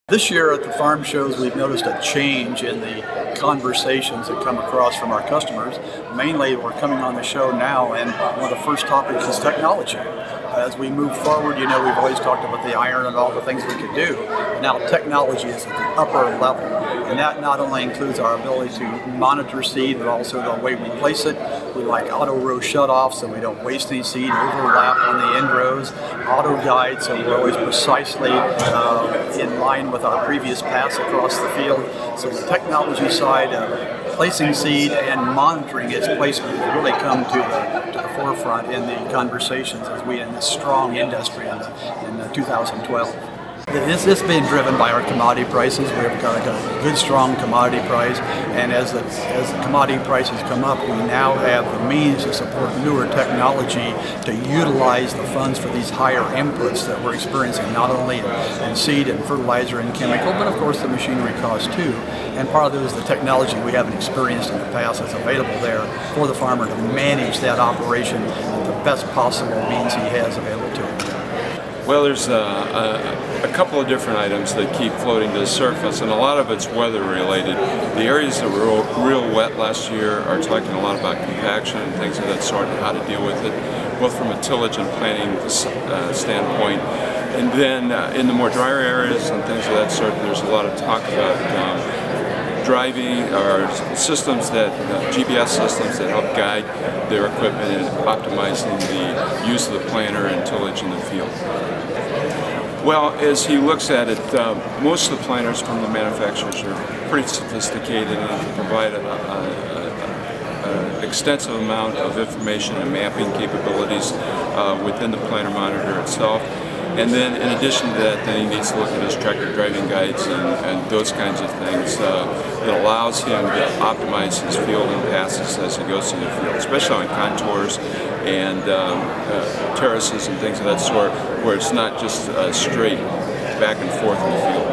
This year at the farm shows, we've noticed a change in the conversations that come across from our customers. Mainly, we're coming on the show now, and one of the first topics is technology. As we move forward, we've always talked about the iron and all the things we could do. Now technology is at the upper level, and that not only includes our ability to monitor seed, but also the way we place it. We like auto row shutoff so we don't waste any seed, overlap on the end rows, auto guide so we're always precisely in line with our previous pass across the field. So the technology side of placing seed and monitoring its placement has really come to the forefront in the conversations as we in this strong industry in 2012. This is being driven by our commodity prices. We've got a good, strong commodity price, and as the commodity prices come up, we now have the means to support newer technology to utilize the funds for these higher inputs that we're experiencing, not only in seed and fertilizer and chemical, but of course the machinery costs too. And part of it is the technology we haven't experienced in the past that's available there for the farmer to manage that operation with the best possible means he has available to him. Well, there's a couple of different items that keep floating to the surface, and a lot of it's weather related. The areas that were real wet last year are talking a lot about compaction and things of that sort and how to deal with it, both from a tillage and planting standpoint. And then in the more drier areas and things of that sort, there's a lot of talk about driving or systems that, GPS systems that help guide their equipment in optimizing the use of the planter and tillage in the field. Well, as he looks at it, most of the planters from the manufacturers are pretty sophisticated and can provide an extensive amount of information and mapping capabilities within the planter monitor itself. And then in addition to that, then he needs to look at his tractor driving guides and those kinds of things that allows him to optimize his field and passes as he goes through the field, especially on contours and terraces and things of that sort, where it's not just straight back and forth in the field.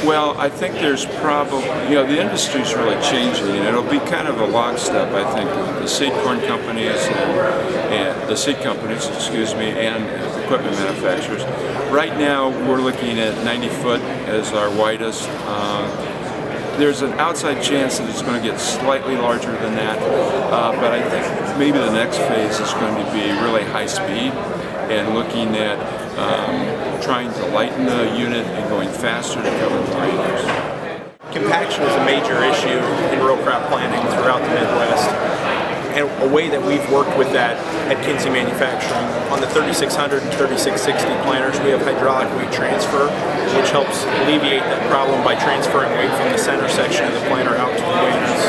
Well, I think there's probably, the industry's really changing, and it'll be kind of a lockstep, I think, with the seed corn companies and the seed companies, and equipment manufacturers. Right now, we're looking at 90 foot as our widest. There's an outside chance that it's going to get slightly larger than that, but I think maybe the next phase is going to be really high speed and looking at trying to lighten the unit and going faster to cover more acres. Compaction is a major issue in row crop planting throughout the Midwest. And a way that we've worked with that at Kinsey Manufacturing, on the 3600 and 3660 planters, we have hydraulic weight transfer, which helps alleviate that problem by transferring weight from the center section of the planter out to the wings.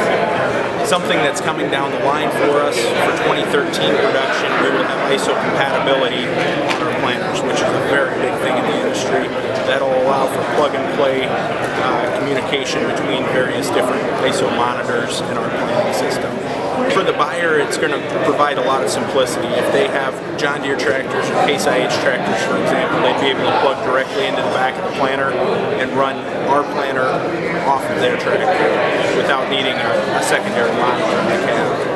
Something that's coming down the line for us for 2013 production, we will have ISO-compatibility on our planters, which is a very big thing in the industry. That'll allow for plug-and-play communication between various different ISO monitors in our planting system. For the buyer, it's going to provide a lot of simplicity. If they have John Deere tractors or Case IH tractors, for example, they'd be able to plug directly into the back of the planter and run our planter off of their tractor without needing a secondary monitor in the cab.